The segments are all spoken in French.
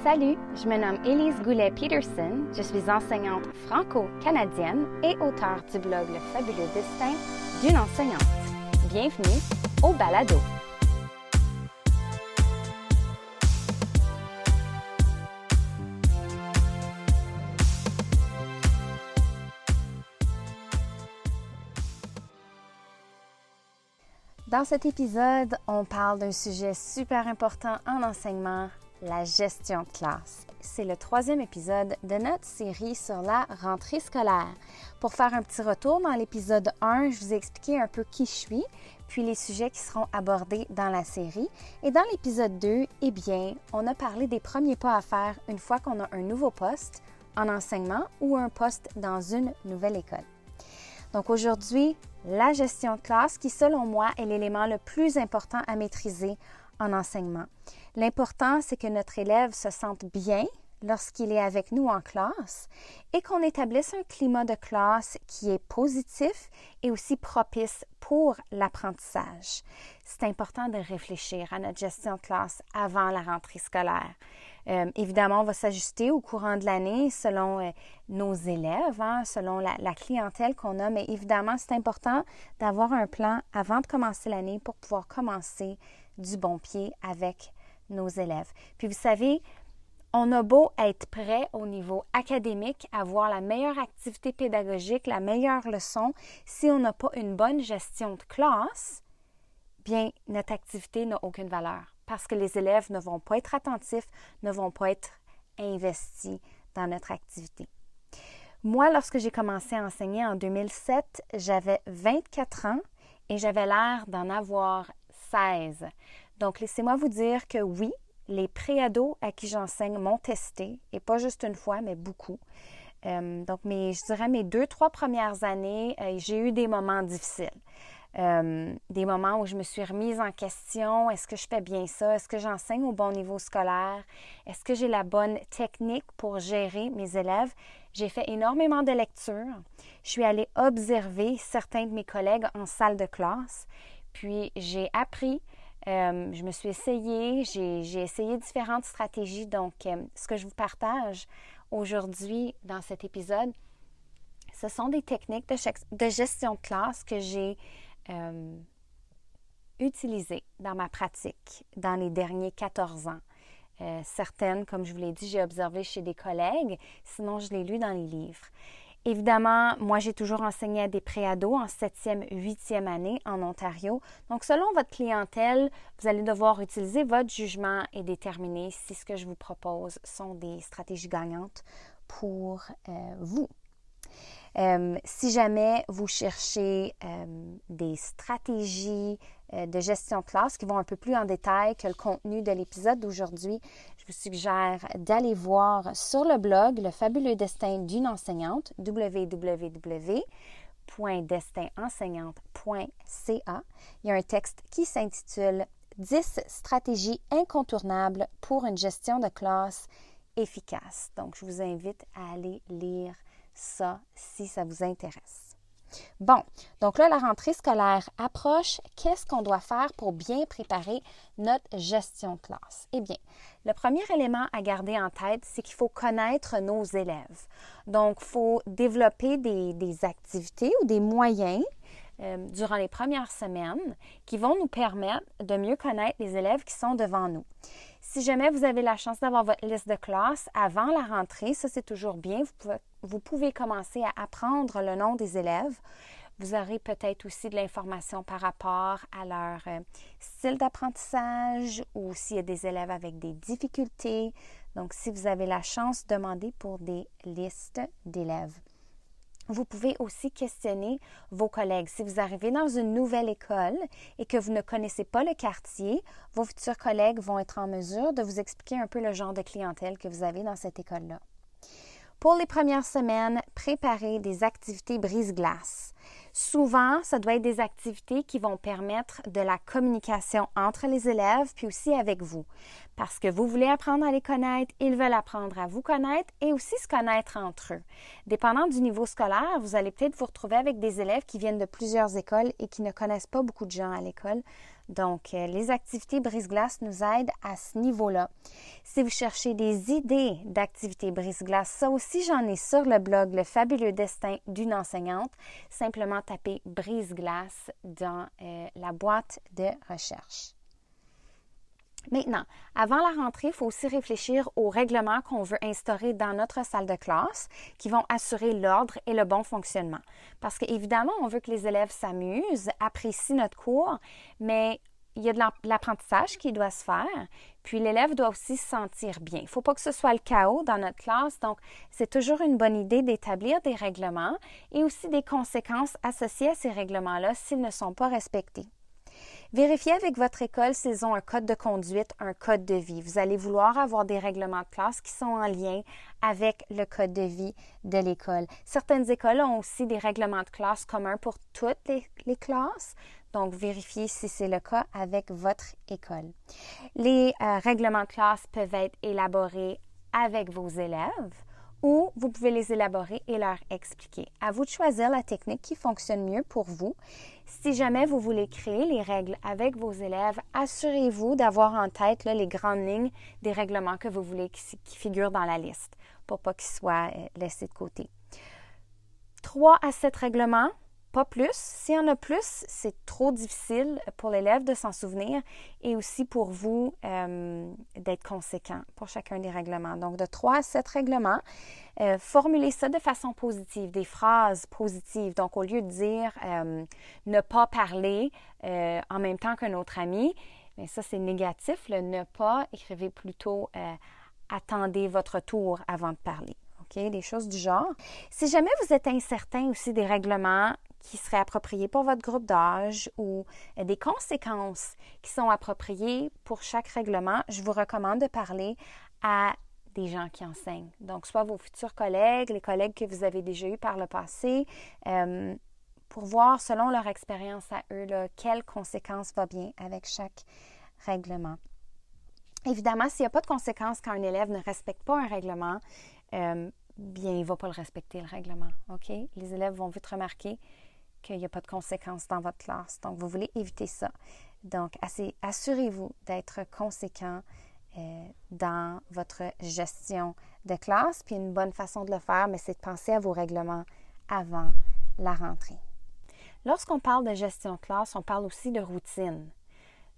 Salut, je me nomme Élise Goulet-Peterson, je suis enseignante franco-canadienne et auteure du blog Le Fabuleux Destin d'une enseignante. Bienvenue au balado. Dans cet épisode, on parle d'un sujet super important en enseignement, la gestion de classe. C'est le 3e épisode de notre série sur la rentrée scolaire. Pour faire un petit retour, dans l'épisode 1, je vous ai expliqué un peu qui je suis, puis les sujets qui seront abordés dans la série. Et dans l'épisode 2, eh bien, on a parlé des premiers pas à faire une fois qu'on a un nouveau poste en enseignement ou un poste dans une nouvelle école. Donc aujourd'hui, la gestion de classe qui, selon moi, est l'élément le plus important à maîtriser en enseignement. L'important, c'est que notre élève se sente bien lorsqu'il est avec nous en classe et qu'on établisse un climat de classe qui est positif et aussi propice pour l'apprentissage. C'est important de réfléchir à notre gestion de classe avant la rentrée scolaire. Évidemment, on va s'ajuster au courant de l'année selon nos élèves, selon la clientèle qu'on a, mais évidemment, c'est important d'avoir un plan avant de commencer l'année pour pouvoir commencer du bon pied avec nos élèves. Puis vous savez, on a beau être prêt au niveau académique, avoir la meilleure activité pédagogique, la meilleure leçon, si on n'a pas une bonne gestion de classe, bien, notre activité n'a aucune valeur parce que les élèves ne vont pas être attentifs, ne vont pas être investis dans notre activité. Moi, lorsque j'ai commencé à enseigner en 2007, j'avais 24 ans et j'avais l'air d'en avoir 16. Donc, laissez-moi vous dire que oui, les préados à qui j'enseigne m'ont testé, et pas juste une fois, mais beaucoup. Donc, je dirais mes 2-3 premières années, j'ai eu des moments difficiles. Des moments où je me suis remise en question. Est-ce que je fais bien ça? Est-ce que j'enseigne au bon niveau scolaire? Est-ce que j'ai la bonne technique pour gérer mes élèves? J'ai fait énormément de lectures. Je suis allée observer certains de mes collègues en salle de classe. Puis, j'ai appris. Je me suis essayée. J'ai essayé différentes stratégies. Donc, ce que je vous partage aujourd'hui dans cet épisode, ce sont des techniques de gestion de classe que j'ai utilisées dans ma pratique dans les derniers 14 ans. Certaines, comme je vous l'ai dit, j'ai observé chez des collègues, sinon je l'ai lu dans les livres. Évidemment, moi, j'ai toujours enseigné à des préados en 7e, 8e année en Ontario. Donc, selon votre clientèle, vous allez devoir utiliser votre jugement et déterminer si ce que je vous propose sont des stratégies gagnantes pour vous. Si jamais vous cherchez des stratégies de gestion de classe qui vont un peu plus en détail que le contenu de l'épisode d'aujourd'hui, je vous suggère d'aller voir sur le blog Le Fabuleux Destin d'une enseignante, www.destinenseignante.ca. Il y a un texte qui s'intitule « 10 stratégies incontournables pour une gestion de classe efficace ». Donc, je vous invite à aller lire ça si ça vous intéresse. Bon, donc là, la rentrée scolaire approche. Qu'est-ce qu'on doit faire pour bien préparer notre gestion de classe? Eh bien, le premier élément à garder en tête, c'est qu'il faut connaître nos élèves. Donc, il faut développer des activités ou des moyens durant les premières semaines qui vont nous permettre de mieux connaître les élèves qui sont devant nous. Si jamais vous avez la chance d'avoir votre liste de classe avant la rentrée, ça c'est toujours bien. Vous pouvez commencer à apprendre le nom des élèves. Vous aurez peut-être aussi de l'information par rapport à leur style d'apprentissage ou s'il y a des élèves avec des difficultés. Donc, si vous avez la chance, demandez pour des listes d'élèves. Vous pouvez aussi questionner vos collègues. Si vous arrivez dans une nouvelle école et que vous ne connaissez pas le quartier, vos futurs collègues vont être en mesure de vous expliquer un peu le genre de clientèle que vous avez dans cette école-là. Pour les premières semaines, préparez des activités brise-glace. Souvent, ça doit être des activités qui vont permettre de la communication entre les élèves puis aussi avec vous. Parce que vous voulez apprendre à les connaître, ils veulent apprendre à vous connaître et aussi se connaître entre eux. Dépendant du niveau scolaire, vous allez peut-être vous retrouver avec des élèves qui viennent de plusieurs écoles et qui ne connaissent pas beaucoup de gens à l'école. Donc, les activités brise-glace nous aident à ce niveau-là. Si vous cherchez des idées d'activités brise-glace, ça aussi, j'en ai sur le blog Le fabuleux destin d'une enseignante. Simplement tapez brise-glace dans la boîte de recherche. Maintenant, avant la rentrée, il faut aussi réfléchir aux règlements qu'on veut instaurer dans notre salle de classe qui vont assurer l'ordre et le bon fonctionnement. Parce qu'évidemment, on veut que les élèves s'amusent, apprécient notre cours, mais il y a de l'apprentissage qui doit se faire, puis l'élève doit aussi se sentir bien. Il ne faut pas que ce soit le chaos dans notre classe, donc c'est toujours une bonne idée d'établir des règlements et aussi des conséquences associées à ces règlements-là s'ils ne sont pas respectés. Vérifiez avec votre école s'ils ont un code de conduite, un code de vie. Vous allez vouloir avoir des règlements de classe qui sont en lien avec le code de vie de l'école. Certaines écoles ont aussi des règlements de classe communs pour toutes les classes. Donc, vérifiez si c'est le cas avec votre école. Les règlements de classe peuvent être élaborés avec vos élèves ou vous pouvez les élaborer et leur expliquer. À vous de choisir la technique qui fonctionne mieux pour vous. Si jamais vous voulez créer les règles avec vos élèves, assurez-vous d'avoir en tête les grandes lignes des règlements que vous voulez qui figurent dans la liste pour pas qu'ils soient laissés de côté. 3 à 7 règlements, pas plus. S'il y en a plus, c'est trop difficile pour l'élève de s'en souvenir et aussi pour vous d'être conséquent pour chacun des règlements. Donc, de 3 à 7 règlements, formulez ça de façon positive, des phrases positives. Donc, au lieu de dire ne pas parler en même temps qu'un autre ami, mais ça, c'est négatif. Le ne pas, écrivez plutôt attendez votre tour avant de parler. OK? Des choses du genre. Si jamais vous êtes incertain aussi des règlements qui seraient appropriés pour votre groupe d'âge ou des conséquences qui sont appropriées pour chaque règlement, je vous recommande de parler à des gens qui enseignent. Donc, soit vos futurs collègues, les collègues que vous avez déjà eus par le passé, pour voir, selon leur expérience à eux, quelle conséquence va bien avec chaque règlement. Évidemment, s'il n'y a pas de conséquences quand un élève ne respecte pas un règlement, bien, il ne va pas le respecter, le règlement. OK? Les élèves vont vite remarquer qu'il n'y a pas de conséquences dans votre classe. Donc, vous voulez éviter ça. Donc, assurez-vous d'être conséquent dans votre gestion de classe. Puis, une bonne façon de le faire, mais c'est de penser à vos règlements avant la rentrée. Lorsqu'on parle de gestion de classe, on parle aussi de routine.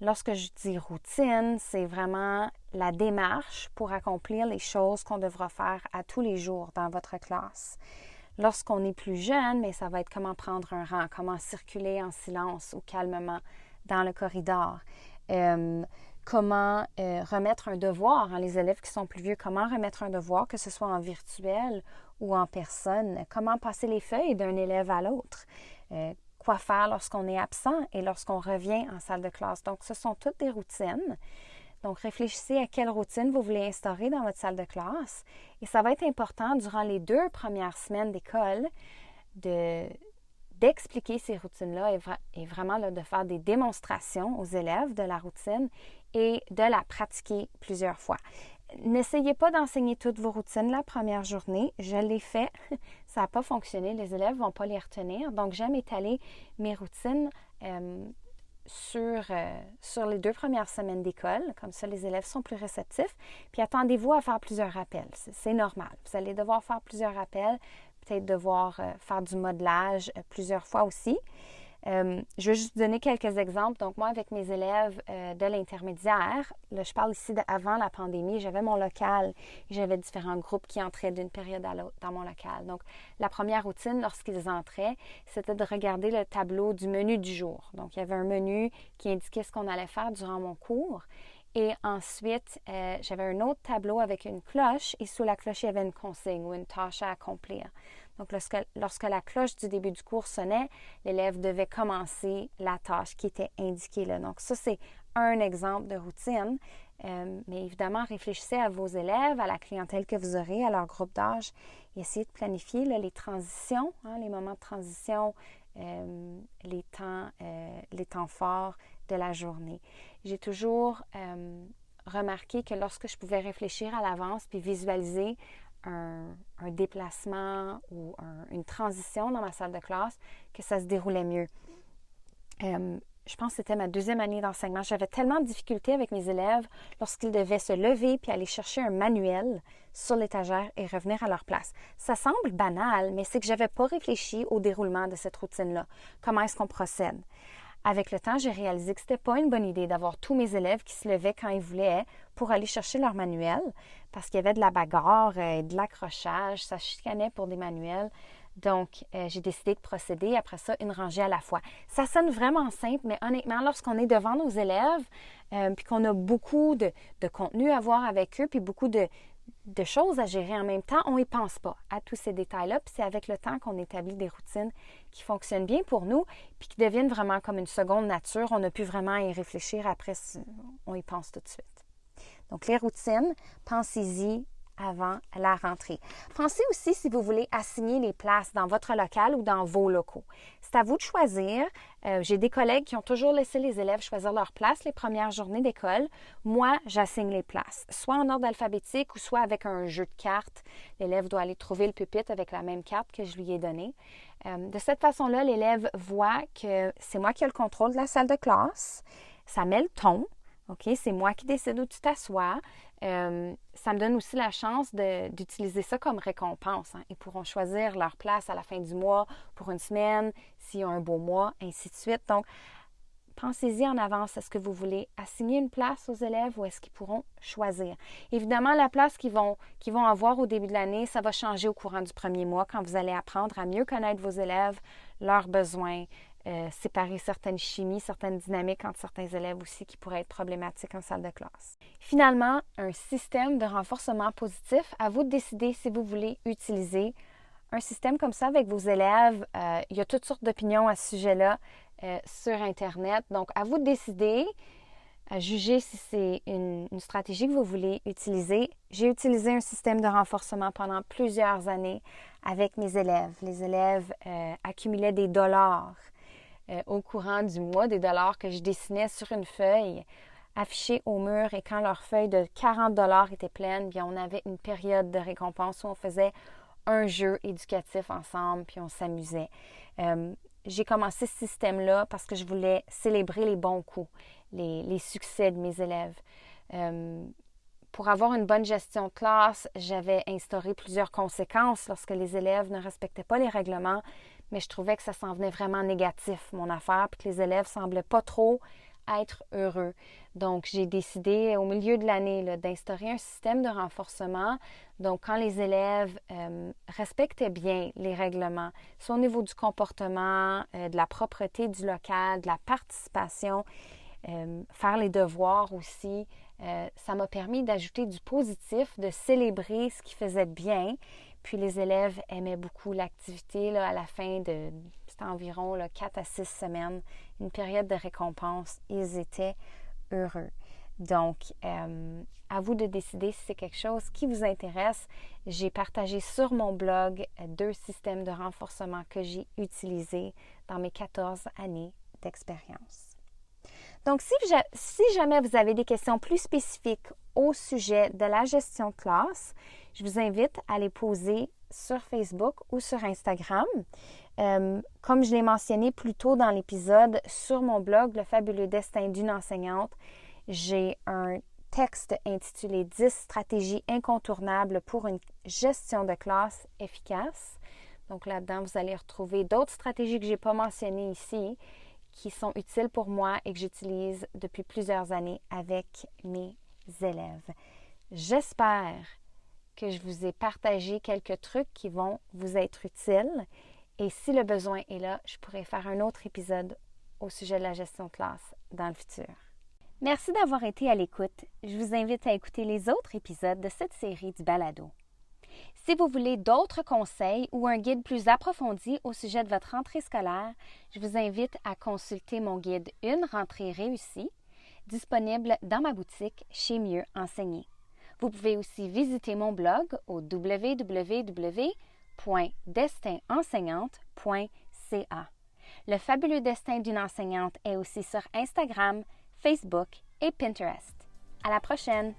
Lorsque je dis routine, c'est vraiment la démarche pour accomplir les choses qu'on devra faire à tous les jours dans votre classe. Lorsqu'on est plus jeune, mais ça va être comment prendre un rang, comment circuler en silence ou calmement dans le corridor, comment remettre un devoir. Les élèves qui sont plus vieux, comment remettre un devoir, que ce soit en virtuel ou en personne, comment passer les feuilles d'un élève à l'autre, quoi faire lorsqu'on est absent et lorsqu'on revient en salle de classe. Donc, ce sont toutes des routines. Donc, réfléchissez à quelle routine vous voulez instaurer dans votre salle de classe. Et ça va être important durant les 2 premières semaines d'école d'expliquer ces routines-là et vraiment de faire des démonstrations aux élèves de la routine et de la pratiquer plusieurs fois. N'essayez pas d'enseigner toutes vos routines la première journée. Je l'ai fait. Ça n'a pas fonctionné. Les élèves ne vont pas les retenir. Donc, j'aime étaler mes routines sur les 2 premières semaines d'école. Comme ça, les élèves sont plus réceptifs. Puis, attendez-vous à faire plusieurs rappels. C'est normal. Vous allez devoir faire plusieurs rappels, peut-être devoir faire du modelage plusieurs fois aussi. Je vais juste vous donner quelques exemples. Donc, moi, avec mes élèves de l'intermédiaire, là, je parle ici d'avant la pandémie, j'avais mon local et j'avais différents groupes qui entraient d'une période à l'autre dans mon local. Donc, la première routine, lorsqu'ils entraient, c'était de regarder le tableau du menu du jour. Donc, il y avait un menu qui indiquait ce qu'on allait faire durant mon cours. Et ensuite, j'avais un autre tableau avec une cloche et sous la cloche, il y avait une consigne ou une tâche à accomplir. Donc, lorsque la cloche du début du cours sonnait, l'élève devait commencer la tâche qui était indiquée là. Donc, ça, c'est un exemple de routine. Mais évidemment, réfléchissez à vos élèves, à la clientèle que vous aurez, à leur groupe d'âge et essayez de planifier les transitions, les moments de transition, les temps forts de la journée. J'ai toujours remarqué que lorsque je pouvais réfléchir à l'avance puis visualiser un déplacement ou une transition dans ma salle de classe, que ça se déroulait mieux. je pense que c'était ma 2e année d'enseignement. J'avais tellement de difficultés avec mes élèves lorsqu'ils devaient se lever puis aller chercher un manuel sur l'étagère et revenir à leur place. Ça semble banal, mais c'est que je n'avais pas réfléchi au déroulement de cette routine-là. Comment est-ce qu'on procède? Avec le temps, j'ai réalisé que ce n'était pas une bonne idée d'avoir tous mes élèves qui se levaient quand ils voulaient pour aller chercher leur manuel parce qu'il y avait de la bagarre et de l'accrochage. Ça chicanait pour des manuels. Donc, j'ai décidé de procéder après ça une rangée à la fois. Ça sonne vraiment simple, mais honnêtement, lorsqu'on est devant nos élèves puis qu'on a beaucoup de contenu à voir avec eux puis beaucoup de choses à gérer en même temps, on n'y pense pas à tous ces détails-là. Puis c'est avec le temps qu'on établit des routines qui fonctionnent bien pour nous puis qui deviennent vraiment comme une seconde nature. On n'a plus vraiment à y réfléchir après, on y pense tout de suite. Donc, les routines, pensez-y avant la rentrée. Pensez aussi si vous voulez assigner les places dans votre local ou dans vos locaux. C'est à vous de choisir. J'ai des collègues qui ont toujours laissé les élèves choisir leur place les premières journées d'école. Moi, j'assigne les places, soit en ordre alphabétique ou soit avec un jeu de cartes. L'élève doit aller trouver le pupitre avec la même carte que je lui ai donnée. De cette façon-là, l'élève voit que c'est moi qui ai le contrôle de la salle de classe. Ça met le ton. OK, c'est moi qui décide où tu t'assois. Ça me donne aussi la chance d'utiliser ça comme récompense. Ils pourront choisir leur place à la fin du mois pour une semaine, s'ils ont un beau mois, ainsi de suite. Donc, pensez-y en avance. Est-ce que vous voulez assigner une place aux élèves ou est-ce qu'ils pourront choisir? Évidemment, la place qu'ils vont avoir au début de l'année, ça va changer au courant du premier mois quand vous allez apprendre à mieux connaître vos élèves, leurs besoins, séparer certaines chimies, certaines dynamiques entre certains élèves aussi qui pourraient être problématiques en salle de classe. Finalement, un système de renforcement positif. À vous de décider si vous voulez utiliser un système comme ça avec vos élèves. Il y a toutes sortes d'opinions à ce sujet-là sur Internet. Donc, à vous de décider, à juger si c'est une stratégie que vous voulez utiliser. J'ai utilisé un système de renforcement pendant plusieurs années avec mes élèves. Les élèves accumulaient des dollars au courant du mois, des dollars que je dessinais sur une feuille affichée au mur, et quand leur feuille de 40 dollars était pleine, bien on avait une période de récompense où on faisait un jeu éducatif ensemble puis on s'amusait. J'ai commencé ce système-là parce que je voulais célébrer les bons coups, les succès de mes élèves. Pour avoir une bonne gestion de classe, j'avais instauré plusieurs conséquences lorsque les élèves ne respectaient pas les règlements, mais je trouvais que ça s'en venait vraiment négatif, mon affaire, puis que les élèves semblaient pas trop être heureux. Donc, j'ai décidé au milieu de l'année d'instaurer un système de renforcement. Donc, quand les élèves respectaient bien les règlements, soit au niveau du comportement, de la propreté du local, de la participation, faire les devoirs aussi, ça m'a permis d'ajouter du positif, de célébrer ce qu'ils faisaient bien. Puis les élèves aimaient beaucoup l'activité à la fin de, c'était environ 4 à 6 semaines, une période de récompense. Ils étaient heureux. Donc, à vous de décider si c'est quelque chose qui vous intéresse. J'ai partagé sur mon blog 2 systèmes de renforcement que j'ai utilisés dans mes 14 années d'expérience. Donc, si jamais vous avez des questions plus spécifiques au sujet de la gestion de classe, je vous invite à les poser sur Facebook ou sur Instagram. Comme je l'ai mentionné plus tôt dans l'épisode, sur mon blog, Le fabuleux destin d'une enseignante, j'ai un texte intitulé 10 stratégies incontournables pour une gestion de classe efficace. Donc là-dedans, vous allez retrouver d'autres stratégies que je n'ai pas mentionnées ici, qui sont utiles pour moi et que j'utilise depuis plusieurs années avec mes élèves. J'espère que je vous ai partagé quelques trucs qui vont vous être utiles. Et si le besoin est là, je pourrais faire un autre épisode au sujet de la gestion de classe dans le futur. Merci d'avoir été à l'écoute. Je vous invite à écouter les autres épisodes de cette série du balado. Si vous voulez d'autres conseils ou un guide plus approfondi au sujet de votre rentrée scolaire, je vous invite à consulter mon guide « Une rentrée réussie » disponible dans ma boutique chez Mieux Enseigner. Vous pouvez aussi visiter mon blog au www.destinenseignante.ca. Le fabuleux destin d'une enseignante est aussi sur Instagram, Facebook et Pinterest. À la prochaine!